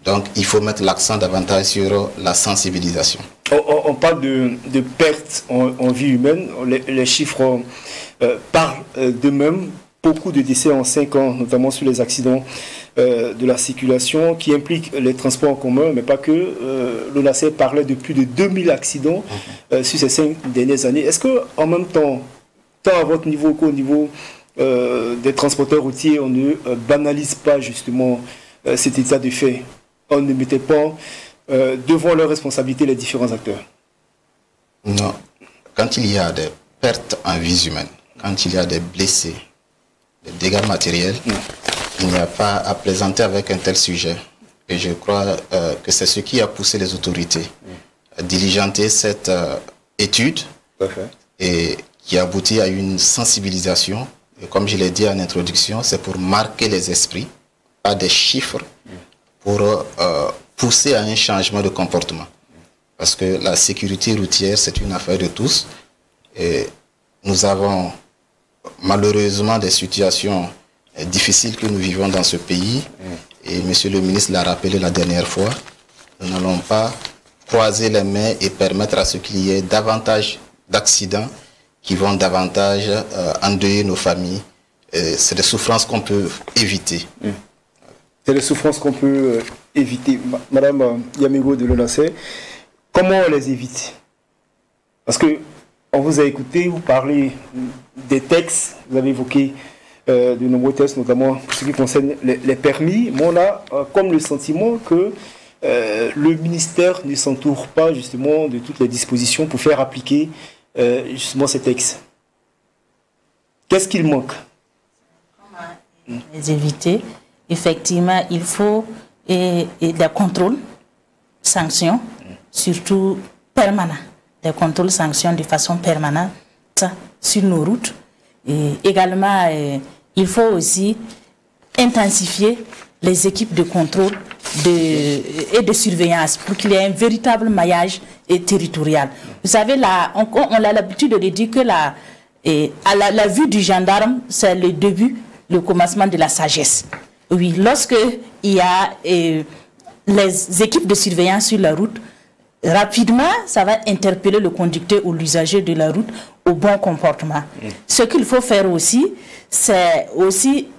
Donc il faut mettre l'accent davantage sur la sensibilisation.
On parle de pertes en vie humaine, les chiffres parlent d'eux-mêmes. Beaucoup de décès en 5 ans, notamment sur les accidents de la circulation qui impliquent les transports en commun, mais pas que. L'ONACER parlait de plus de 2000 accidents sur ces 5 dernières années. Est-ce qu'en même temps, tant à votre niveau qu'au niveau des transporteurs routiers, on ne banalise pas justement cet état de fait? On ne mettait pas devant leurs responsabilités les différents acteurs?
Non. Quand il y a des pertes en vie humaine, quand il y a des blessés, des dégâts matériels, il n'y a pas à plaisanter avec un tel sujet. Et je crois que c'est ce qui a poussé les autorités à diligenter cette étude et qui aboutit à une sensibilisation. Et comme je l'ai dit en introduction, c'est pour marquer les esprits, pas des chiffres, pour pousser à un changement de comportement. Parce que la sécurité routière, c'est une affaire de tous. Et nous avons malheureusement des situations difficiles que nous vivons dans ce pays. Et Monsieur le ministre l'a rappelé la dernière fois. Nous n'allons pas croiser les mains et permettre à ce qu'il y ait davantage d'accidents qui vont davantage endeuiller nos familles. C'est des souffrances qu'on peut éviter.
C'est des souffrances qu'on peut éviter. Madame Yamigo de l'ONACER, comment on les évite? Parce que on vous a écouté, vous parlez des textes, vous avez évoqué de nombreux textes, notamment pour ce qui concerne les permis. Mais on a comme le sentiment que le ministère ne s'entoure pas justement de toutes les dispositions pour faire appliquer justement ces textes. Qu'est-ce qu'il manque?
Comment les éviter? Effectivement, il faut des contrôles, sanctions, surtout permanents. Des contrôles, sanctions de façon permanente sur nos routes. Et également, il faut aussi intensifier les équipes de contrôle et de surveillance pour qu'il y ait un véritable maillage territorial. Vous savez, là, on a l'habitude de dire que à la vue du gendarme, c'est le début, le commencement de la sagesse. Oui, lorsque il y a les équipes de surveillance sur la route, rapidement, ça va interpeller le conducteur ou l'usager de la route au bon comportement. Ce qu'il faut faire aussi, c'est aussi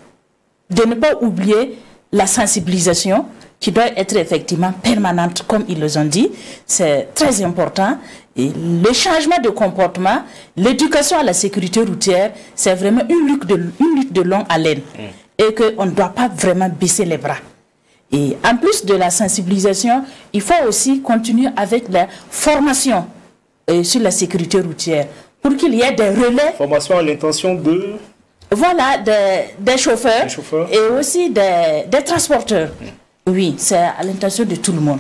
de ne pas oublier la sensibilisation qui doit être effectivement permanente, comme ils le ont dit. C'est très important. Et le changement de comportement, l'éducation à la sécurité routière, c'est vraiment une lutte de longue haleine. Et qu'on ne doit pas vraiment baisser les bras. Et en plus de la sensibilisation, il faut aussi continuer avec la formation sur la sécurité routière pour qu'il y ait des relais.
Formation à l'intention de...
Voilà, des chauffeurs et aussi des transporteurs. Oui, c'est à l'intention de tout le monde.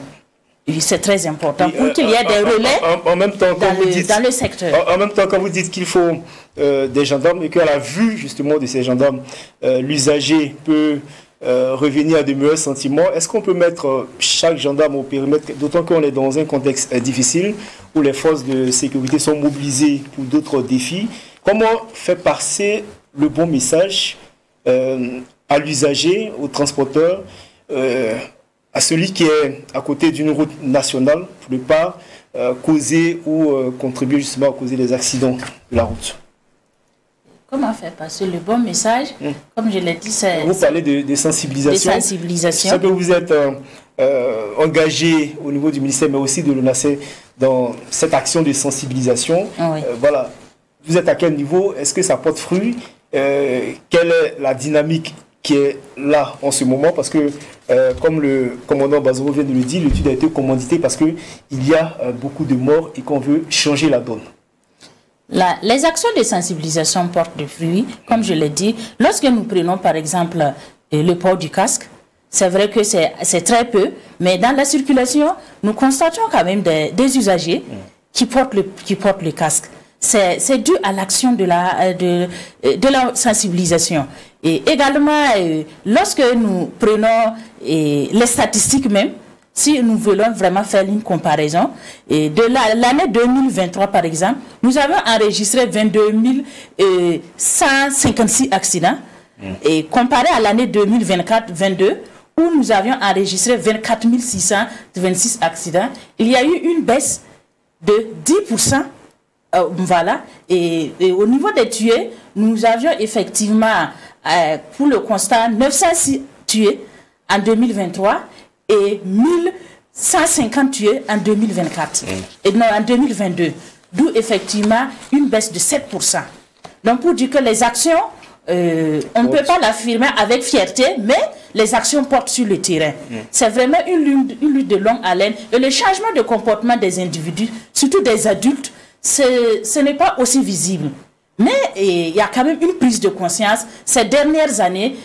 c'est très important pour qu'il y ait des relais
en même temps,
dans le secteur.
En même temps, quand vous dites qu'il faut des gendarmes et qu'à la vue justement de ces gendarmes, l'usager peut revenir à de meilleurs sentiments, est-ce qu'on peut mettre chaque gendarme au périmètre, d'autant qu'on est dans un contexte difficile où les forces de sécurité sont mobilisées pour d'autres défis? Comment faire passer le bon message à l'usager, au transporteur, à celui qui est à côté d'une route nationale pour ne pas causer ou contribuer justement à causer des accidents de la route?
Comment faire passer le bon message? Comme je l'ai dit, c'est...
Vous parlez de sensibilisation.
De sensibilisation.
Ça que vous êtes engagé au niveau du ministère, mais aussi de l'ONACE dans cette action de sensibilisation.
Oui.
Voilà. Vous êtes à quel niveau? Est-ce que ça porte fruit? Quelle est la dynamique qui est là en ce moment? Parce que, comme le commandant Bazoro vient de le dire, l'étude a été commanditée parce qu'il y a beaucoup de morts et qu'on veut changer la donne.
Les actions de sensibilisation portent des fruits, comme je l'ai dit. Lorsque nous prenons par exemple le port du casque, c'est vrai que c'est très peu, mais dans la circulation, nous constatons quand même des usagers qui portent le casque. C'est dû à l'action de la sensibilisation. Et également, lorsque nous prenons les statistiques même, si nous voulons vraiment faire une comparaison, et de l'année 2023 par exemple, nous avons enregistré 22 156 accidents, et comparé à l'année 2024-22, où nous avions enregistré 24 626 accidents, il y a eu une baisse de 10%. Voilà, et au niveau des tués, nous avions effectivement, pour le constat, 906 tués en 2023 et 1150 tués en 2024, et non, en 2022, d'où effectivement une baisse de 7%. Donc pour dire que les actions, on ne peut pas l'affirmer avec fierté, mais les actions portent sur le terrain. C'est vraiment une lutte de longue haleine, et le changement de comportement des individus, surtout des adultes, ce n'est pas aussi visible. Mais il y a quand même une prise de conscience ces dernières années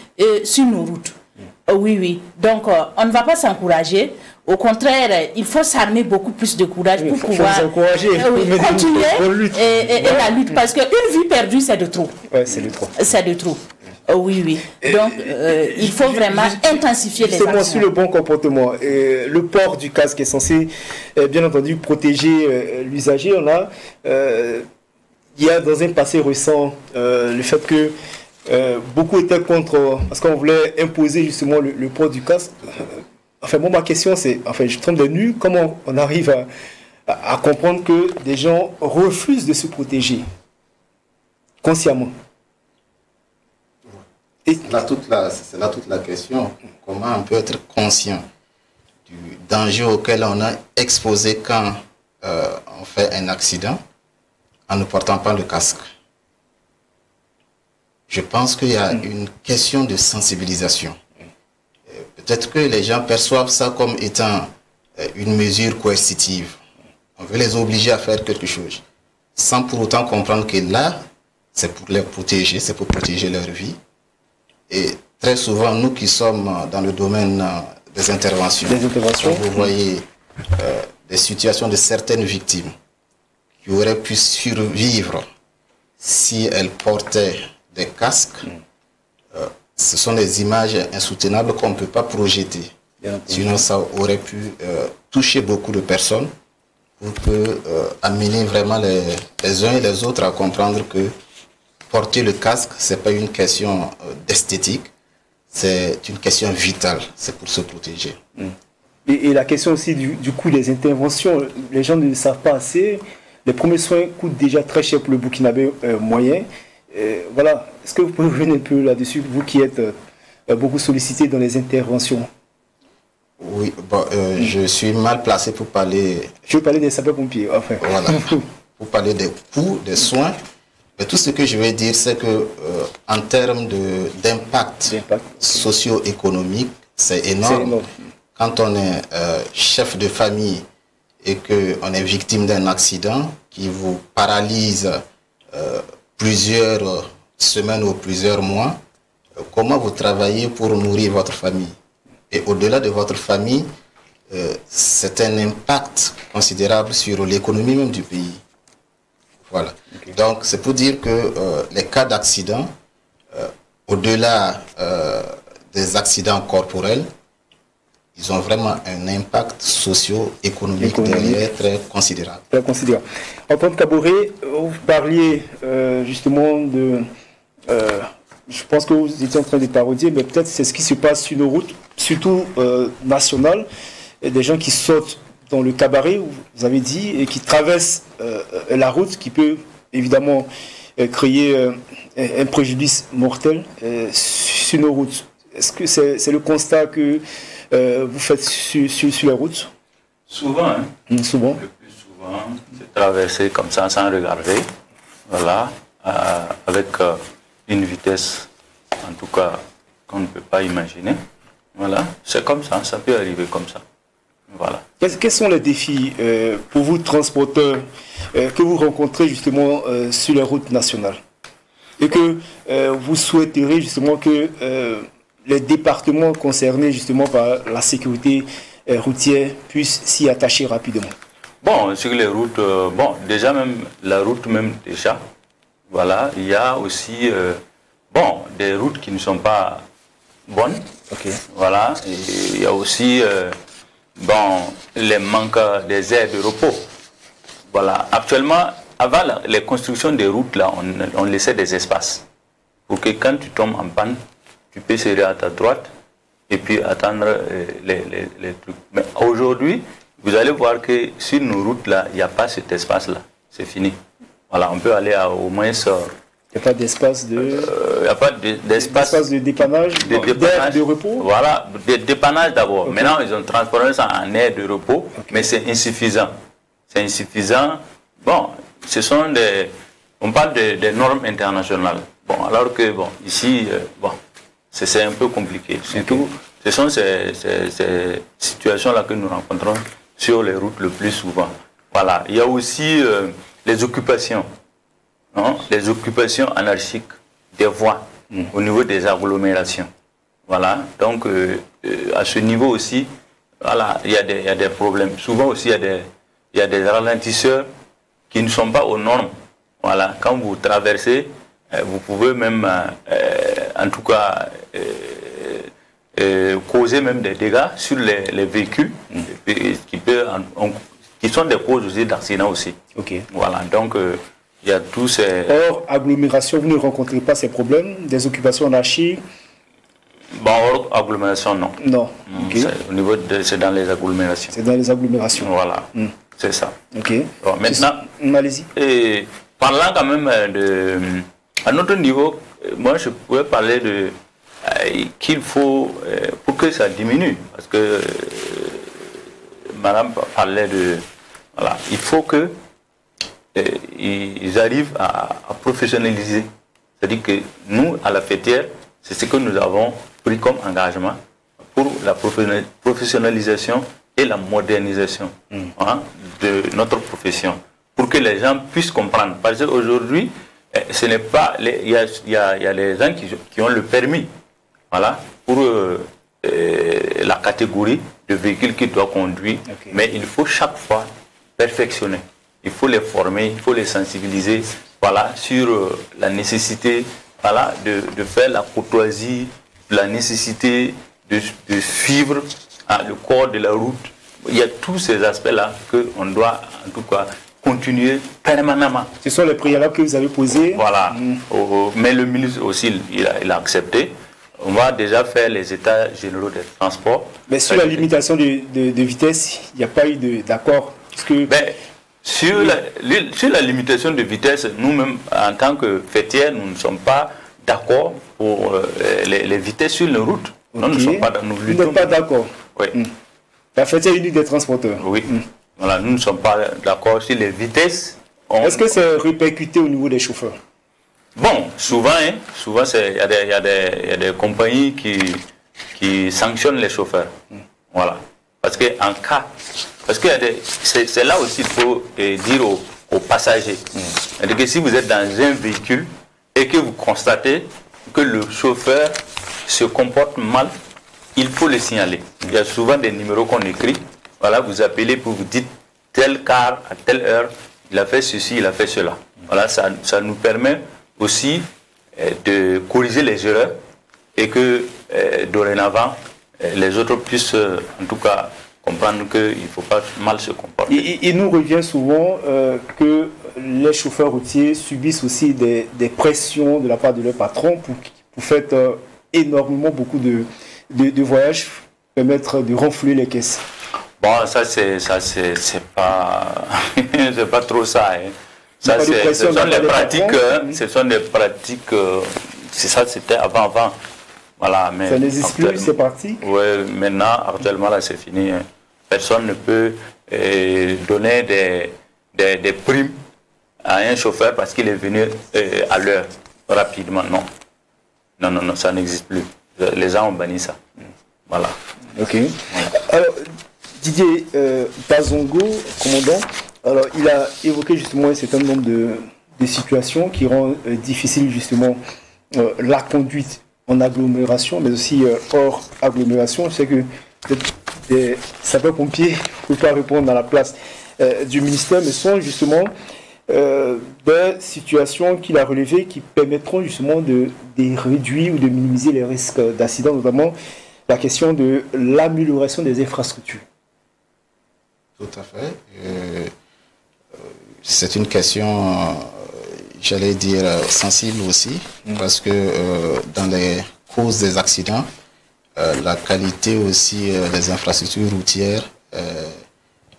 sur nos routes. Oui. Donc, on ne va pas s'encourager. Au contraire, il faut s'armer beaucoup plus de courage pour pouvoir continuer la lutte. Parce qu'une vie perdue, c'est de trop.
Ouais, c'est de trop.
C'est de trop. Oui. Donc, il faut vraiment intensifier les actions.
Sur le bon comportement. Le port du casque est censé, bien entendu, protéger l'usager. Il y a dans un passé récent le fait que beaucoup étaient contre, parce qu'on voulait imposer justement le port du casque. Ma question c'est, je tombe de nu, comment on arrive à comprendre que des gens refusent de se protéger consciemment?
C'est là toute la question. Comment on peut être conscient du danger auquel on est exposé quand on fait un accident en ne portant pas le casque? Je pense qu'il y a une question de sensibilisation. Peut-être que les gens perçoivent ça comme étant une mesure coercitive. On veut les obliger à faire quelque chose, sans pour autant comprendre que là, c'est pour les protéger, c'est pour protéger leur vie. Et très souvent, nous qui sommes dans le domaine des interventions, vous voyez des situations de certaines victimes qui auraient pu survivre si elles portaient des casques. Ce sont des images insoutenables qu'on ne peut pas projeter. Sinon, ça aurait pu toucher beaucoup de personnes pour amener vraiment les uns et les autres à comprendre que porter le casque, ce n'est pas une question d'esthétique, c'est une question vitale, c'est pour se protéger.
Et la question aussi du coût des interventions, les gens ne le savent pas assez. Les premiers soins coûtent déjà très cher pour le Burkinabé moyen. Voilà, est-ce que vous pouvez revenir un peu là-dessus, vous qui êtes beaucoup sollicité dans les interventions?
Oui, je suis mal placé pour parler...
Je veux parler des sapeurs-pompiers, enfin.
Voilà, pour parler des coûts, des soins. Mais tout ce que je vais dire, c'est que en termes d'impact socio-économique, c'est énorme. Quand on est chef de famille et qu'on est victime d'un accident qui vous paralyse plusieurs semaines ou plusieurs mois, comment vous travaillez pour nourrir votre famille? Et au-delà de votre famille, c'est un impact considérable sur l'économie même du pays. Voilà. Okay. Donc, c'est pour dire que les cas d'accident, au-delà des accidents corporels, ils ont vraiment un impact socio-économique derrière très considérable.
Très considérable. Antoine Kaboré, vous parliez justement de... je pense que vous étiez en train de parodier, mais peut-être c'est ce qui se passe sur nos routes, surtout nationales. Et des gens qui sautent dans le cabaret, vous avez dit, et qui traversent la route, qui peut évidemment créer un préjudice mortel sur nos routes. Est-ce que c'est le constat que vous faites sur la route?
Souvent. Hein.
Souvent.
Le plus souvent, c'est traverser comme ça sans regarder, voilà, avec une vitesse, en tout cas, qu'on ne peut pas imaginer. Voilà, c'est comme ça peut arriver comme ça. Voilà.
Quels sont les défis pour vous, transporteurs, que vous rencontrez justement sur les routes nationales et que vous souhaiteriez justement que les départements concernés justement par la sécurité routière puissent s'y attacher rapidement?
Bon, sur les routes, bon, déjà même, la route même déjà, voilà, il y a aussi, bon, des routes qui ne sont pas bonnes, voilà, et il y a aussi, bon, les manques des aires de repos, voilà. Actuellement, avant les constructions des routes, là, on laissait des espaces pour que quand tu tombes en panne, tu peux serrer à ta droite et puis attendre les trucs. Mais aujourd'hui, vous allez voir que sur nos routes, là, il n'y a pas cet espace-là. C'est fini. Voilà, on peut aller au moins... Il
n'y a pas d'espace de...
Il n'y a pas d'espace
de dépannage, d'air de repos?
Voilà, de dépannage d'abord. Maintenant, ils ont transformé ça en aire de repos, mais c'est insuffisant. C'est insuffisant. Bon, ce sont des... On parle des normes internationales. Bon, alors que, bon, ici, bon, c'est un peu compliqué. Surtout, ce sont ces situations-là que nous rencontrons sur les routes le plus souvent. Voilà. Il y a aussi les occupations. Hein, les occupations anarchiques des voies au niveau des agglomérations. Voilà. Donc, à ce niveau aussi, voilà, il y a des problèmes. Souvent aussi, il y a des ralentisseurs qui ne sont pas aux normes. Voilà. Quand vous traversez, vous pouvez même, en tout cas, causer même des dégâts sur les véhicules qui sont des causes aussi d'accidents aussi. Voilà, donc il y a tous ces...
Hors agglomération, vous ne rencontrez pas ces problèmes, des occupations anarchiques?
Bon, hors agglomération, non.
Non.
Au niveau c'est dans les agglomérations.
C'est dans les agglomérations.
Voilà, c'est ça.
Bon,
maintenant,
allez-y.
Et parlant quand même de... À notre niveau, moi je pourrais parler de qu'il faut, pour que ça diminue, parce que madame parlait de... Voilà, il faut que ils arrivent à professionnaliser. C'est-à-dire que nous, à la fêtière, c'est ce que nous avons pris comme engagement pour la professionnalisation et la modernisation de notre profession, pour que les gens puissent comprendre. Parce qu'aujourd'hui, ce n'est pas... Il y a les gens qui ont le permis, voilà, pour la catégorie de véhicules qu'ils doivent conduire, mais il faut chaque fois perfectionner. Il faut les former, il faut les sensibiliser, voilà, sur la nécessité, voilà, de faire la courtoisie, la nécessité de suivre le corps de la route. Il y a tous ces aspects-là qu'on doit, en tout cas, continuer permanemment.
Ce sont les préalables que vous avez posés.
Voilà. Mais le ministre aussi, il a accepté. On va déjà faire les états généraux des transports. Mais
sur la limitation de vitesse, il n'y a pas eu d'accord.
Sur la limitation de vitesse, nous-mêmes, en tant que fêtières, nous ne sommes pas d'accord pour les vitesses sur les routes. Nous ne sommes pas
d'accord.
Oui.
La fêtière unique des transporteurs.
Oui. Voilà, nous ne sommes pas d'accord sur les vitesses.
Est-ce que c'est répercuté au niveau des chauffeurs?
Bon, souvent, il y a des compagnies qui sanctionnent les chauffeurs. Voilà. Parce que en cas... Parce que c'est là aussi qu'il faut dire aux passagers. C'est-à-dire que si vous êtes dans un véhicule et que vous constatez que le chauffeur se comporte mal, il faut le signaler. Il y a souvent des numéros qu'on écrit. Voilà, vous appelez pour vous dire tel car à telle heure, il a fait ceci, il a fait cela. Voilà, ça nous permet aussi de corriger les erreurs et que dorénavant, les autres puissent en tout cas comprendre qu'il ne faut pas mal se comporter.
Il nous revient souvent que les chauffeurs routiers subissent aussi des pressions de la part de leur patron pour faire énormément beaucoup de voyages, permettre de renflouer les caisses.
Bon, ça c'est pas c'est pas trop ça. Hein. Ça ce sont des pratiques, ce sont des pratiques. C'est ça, c'était avant. Voilà, mais
ça n'existe plus ces pratiques.
Oui, maintenant, actuellement là, c'est fini. Hein. Personne ne peut donner des primes à un chauffeur parce qu'il est venu à l'heure rapidement. Non, ça n'existe plus. Les gens ont banni ça. Voilà.
Ok. Alors, Didier Bazongo, commandant, alors il a évoqué justement un certain nombre de situations qui rendent difficile justement la conduite en agglomération, mais aussi hors agglomération. Je sais que des sapeurs-pompiers ne peuvent pas répondre à la place du ministère, mais sont justement des situations qu'il a relevées qui permettront justement de réduire ou de minimiser les risques d'accidents, notamment la question de l'amélioration des infrastructures.
Tout à fait. C'est une question, j'allais dire, sensible aussi, parce que dans les causes des accidents, la qualité aussi des infrastructures routières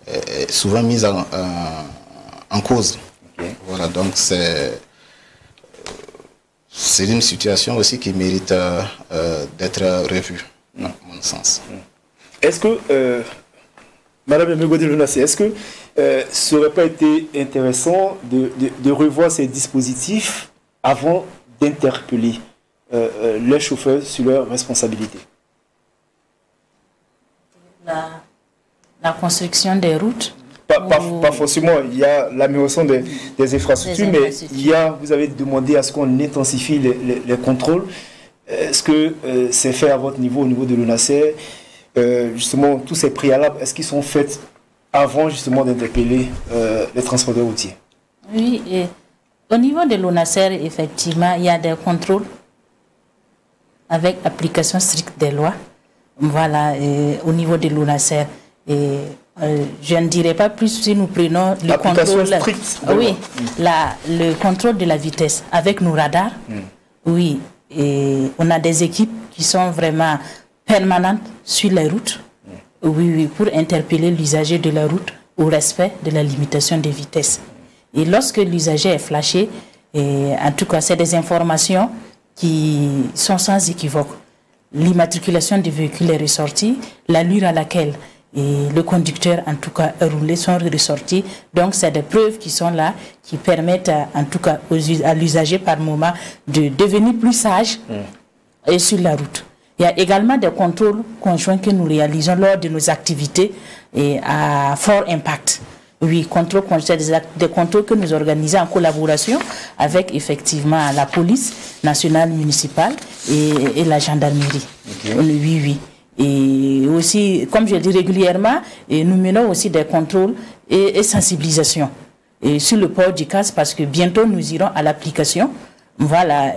est souvent mise en cause. Okay. Voilà, donc c'est une situation aussi qui mérite d'être revue, à mon sens.
Est-ce que, Madame Megodé-Lonacé, est-ce que ça n'aurait pas été intéressant de revoir ces dispositifs avant d'interpeller les chauffeurs sur leurs responsabilités?
La construction des routes.
Pas forcément, il y a l'amélioration des infrastructures, mais vous avez demandé à ce qu'on intensifie les contrôles. Est-ce que c'est fait à votre niveau, au niveau de l'ONACER? Justement, tous ces préalables, est-ce qu'ils sont faits avant justement d'interpeller les transporteurs routiers?
Oui, et au niveau de l'ONACER, effectivement, il y a des contrôles avec application stricte des lois. Voilà, au niveau de l'ONACER. Je ne dirais pas plus si nous prenons le contrôle.
Stricte,
oui, le contrôle de la vitesse avec nos radars. Oui, et on a des équipes qui sont vraiment permanentes sur les routes. Oui, pour interpeller l'usager de la route au respect de la limitation des vitesses. Et lorsque l'usager est flashé, en tout cas, c'est des informations qui sont sans équivoque. L'immatriculation du véhicule est ressortie, l'allure à laquelle le conducteur, en tout cas, roulé, sont ressortis. Donc, c'est des preuves qui sont là, qui permettent, en tout cas, à l'usager par moment de devenir plus sage et sur la route. Il y a également des contrôles conjoints que nous réalisons lors de nos activités à fort impact. Oui, des contrôles que nous organisons en collaboration avec effectivement la police nationale municipale et la gendarmerie. Okay. Oui. Et aussi, comme je le dis régulièrement, nous menons aussi des contrôles et sensibilisation sur le port du casque, parce que bientôt nous irons à l'application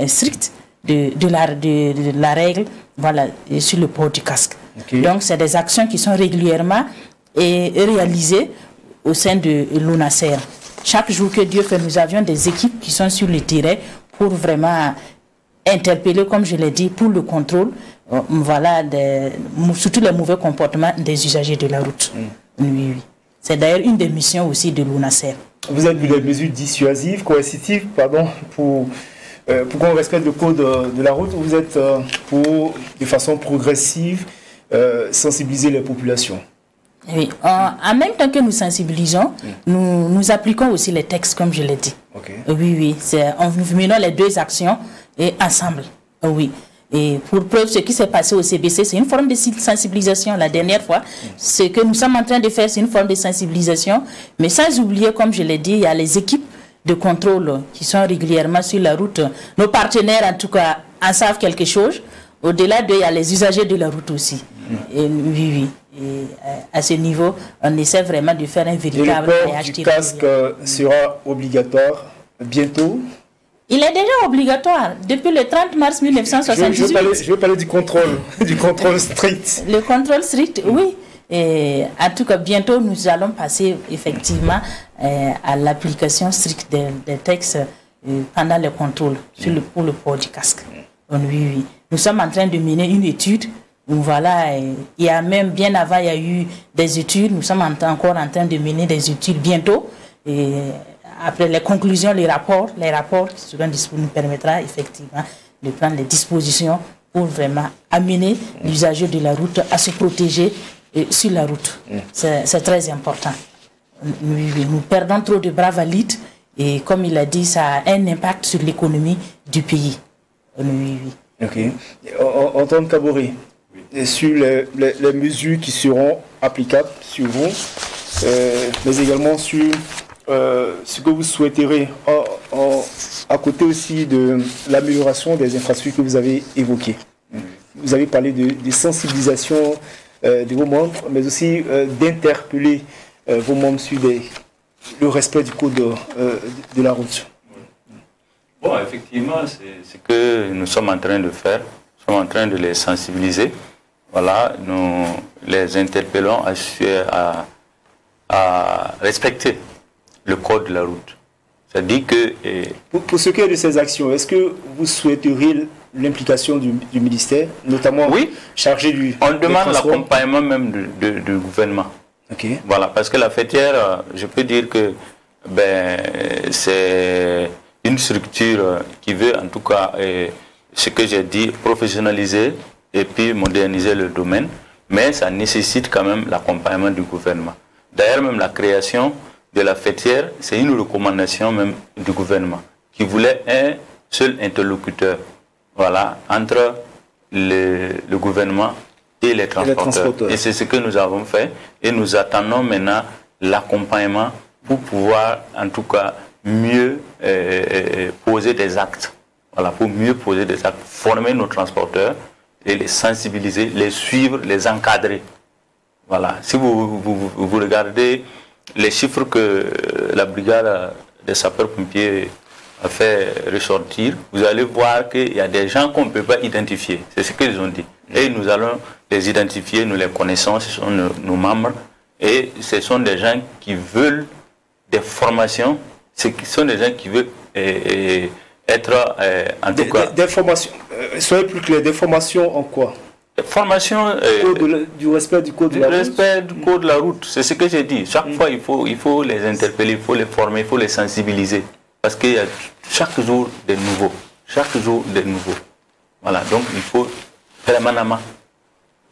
stricte de la règle sur le port du casque. Okay. Donc, c'est des actions qui sont régulièrement réalisées au sein de l'ONACER. Chaque jour que Dieu fait, nous avions des équipes qui sont sur le terrain pour vraiment interpeller, comme je l'ai dit, pour le contrôle, surtout les mauvais comportements des usagers de la route. Oui. C'est d'ailleurs une des missions aussi de l'ONACER.
Vous avez vu les mesures dissuasives, coercitives, pour qu'on respecte le code de la route, ou vous êtes pour, de façon progressive, sensibiliser les populations?
Oui, en même temps que nous sensibilisons, nous appliquons aussi les textes, comme je l'ai dit.
Okay.
Oui, nous menons les deux actions ensemble. Oui. Et pour preuve, ce qui s'est passé au CBC, c'est une forme de sensibilisation. La dernière fois, ce que nous sommes en train de faire, c'est une forme de sensibilisation. Mais sans oublier, comme je l'ai dit, il y a les équipes de contrôle qui sont régulièrement sur la route. Nos partenaires, en tout cas, en savent quelque chose. Au-delà il y a les usagers de la route aussi. Et, oui. Et à ce niveau, on essaie vraiment de faire un véritable...
Et le port du casque sera obligatoire bientôt?
Il est déjà obligatoire depuis le 30 mars 1978.
Je veux parler du contrôle, du contrôle strict.
Le contrôle strict, oui. Et en tout cas, bientôt, nous allons passer effectivement à l'application stricte des textes pendant le contrôle pour le port du casque. Oui. Nous sommes en train de mener une étude. Voilà, il y a même bien avant, il y a eu des études. Nous sommes encore en train de mener des études bientôt. Et après les conclusions, les rapports qui seront disponibles nous permettra effectivement de prendre les dispositions pour vraiment amener l'usager de la route à se protéger sur la route. C'est très important. Nous perdons trop de bras valides et comme il a dit, ça a un impact sur l'économie du pays.
Ok. Antoine Kaboré, sur les mesures qui seront applicables sur vous, mais également sur ce que vous souhaiterez, à côté aussi de l'amélioration des infrastructures que vous avez évoquées. Vous avez parlé de sensibilisation de vos membres, mais aussi d'interpeller vos membres sur le respect du code de la route.
Bon, effectivement, c'est ce que nous sommes en train de faire. Nous sommes en train de les sensibiliser. Voilà, nous les interpellons à respecter le code de la route. C'est-à-dire que...
Pour ce qui est de ces actions, est-ce que vous souhaiteriez l'implication du ministère, notamment chargé du...
On demande l'accompagnement même du gouvernement.
Okay.
Voilà, parce que la fêtière, je peux dire que c'est une structure qui veut, en tout cas, ce que j'ai dit, professionnaliser et puis moderniser le domaine, mais ça nécessite quand même l'accompagnement du gouvernement. D'ailleurs, même la création de la fêtière, c'est une recommandation même du gouvernement, qui voulait un seul interlocuteur, voilà, entre le gouvernement et les transporteurs. Et c'est ce que nous avons fait, et nous attendons maintenant l'accompagnement pour pouvoir, en tout cas, mieux poser des actes. Voilà, pour mieux poser des actes, former nos transporteurs et les sensibiliser, les suivre, les encadrer. Voilà, si vous regardez les chiffres que la brigade des sapeurs-pompiers a fait ressortir, vous allez voir qu'il y a des gens qu'on ne peut pas identifier. C'est ce qu'ils ont dit. Et nous allons les identifier, nous les connaissons, ce sont nos membres. Et ce sont des gens qui veulent des formations, ce sont des gens qui veulent être, en tout cas...
Des formations, soyez plus clair, des formations en quoi?
Formation
du respect du code de la route.
Respect du code de la route, c'est ce que j'ai dit. Chaque fois, il faut les interpeller, il faut les former, il faut les sensibiliser. Parce qu'il y a chaque jour des nouveaux. Chaque jour des nouveaux. Voilà, donc il faut permanemment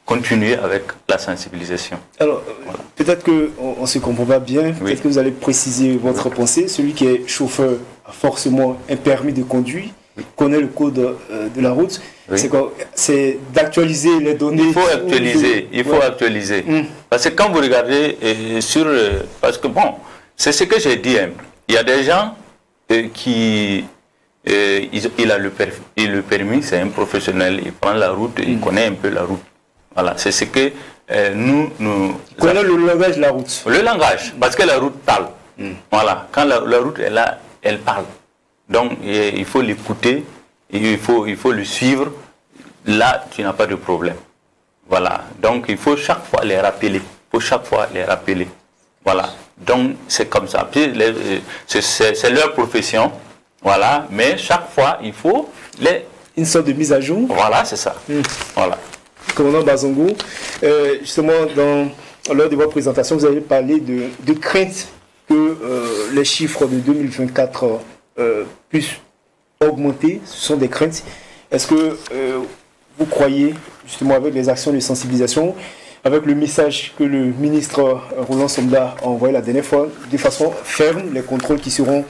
continuer avec la sensibilisation.
Alors, voilà. Peut-être qu'on ne se comprend pas bien, peut-être que vous allez préciser votre pensée. Celui qui est chauffeur a forcément un permis de conduire, connaît le code de la route. C'est d'actualiser les données.
Il faut actualiser, actualiser. Parce que quand vous regardez parce que bon, c'est ce que j'ai dit, hein. Il y a des gens qui... il a le permis, c'est un professionnel, il prend la route, il connaît un peu la route. Voilà, c'est ce que nous...
Il connaît le langage de la route.
Le langage, parce que la route parle. Voilà, quand la route est là, elle parle. Donc, il faut l'écouter, il faut le suivre. Là, tu n'as pas de problème. Voilà, donc il faut chaque fois les rappeler. Voilà, donc c'est comme ça. C'est leur profession. Voilà, mais chaque fois, il faut
une sorte de mise à jour.
Voilà, c'est ça. Voilà.
Commandant Bazongo, justement, lors de votre présentation, vous avez parlé de crainte que les chiffres de 2024 puissent augmenter. Ce sont des craintes. Est-ce que vous croyez, justement, avec les actions de sensibilisation, avec le message que le ministre Roland Somda a envoyé la dernière fois, de façon ferme, les contrôles qui seront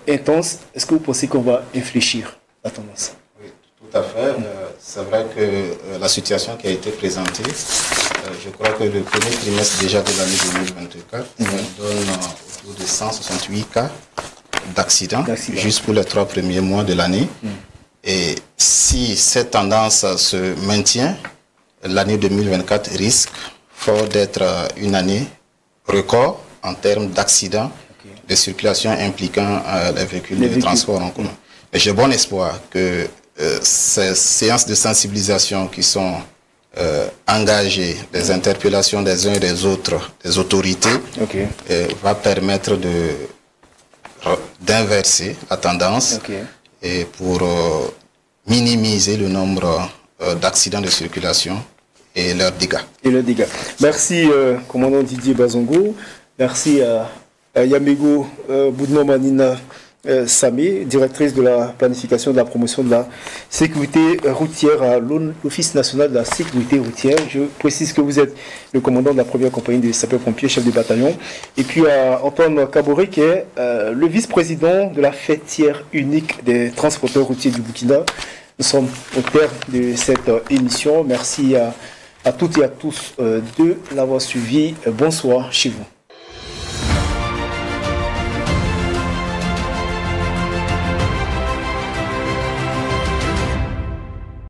intenses, est-ce que vous pensez qu'on va infléchir la tendance?
Oui, tout à fait. C'est vrai que la situation qui a été présentée, je crois que le premier trimestre déjà de l'année 2024 donne autour de 168 cas d'accidents, juste pour les 3 premiers mois de l'année. Et si cette tendance se maintient, l'année 2024 risque fort d'être une année record en termes d'accidents de circulation impliquant les véhicules de transport en commun. Mais j'ai bon espoir que ces séances de sensibilisation qui sont engagées, les interpellations des uns et des autres, des autorités, va permettre d'inverser la tendance et pour minimiser le nombre d'accidents de circulation et leurs dégâts.
Merci, commandant Didier Bazongo. Merci à Yamego Boudno-Manina Samé, directrice de la planification de la promotion de la sécurité routière à l'Office national de la sécurité routière. Je précise que vous êtes le commandant de la première compagnie des sapeurs-pompiers, chef de bataillon. Et puis à Antoine Kaboré, qui est le vice-président de la fêtière unique des transporteurs routiers du Burkina. Nous sommes au terme de cette émission. Merci à toutes et à tous de l'avoir suivi. Bonsoir chez vous.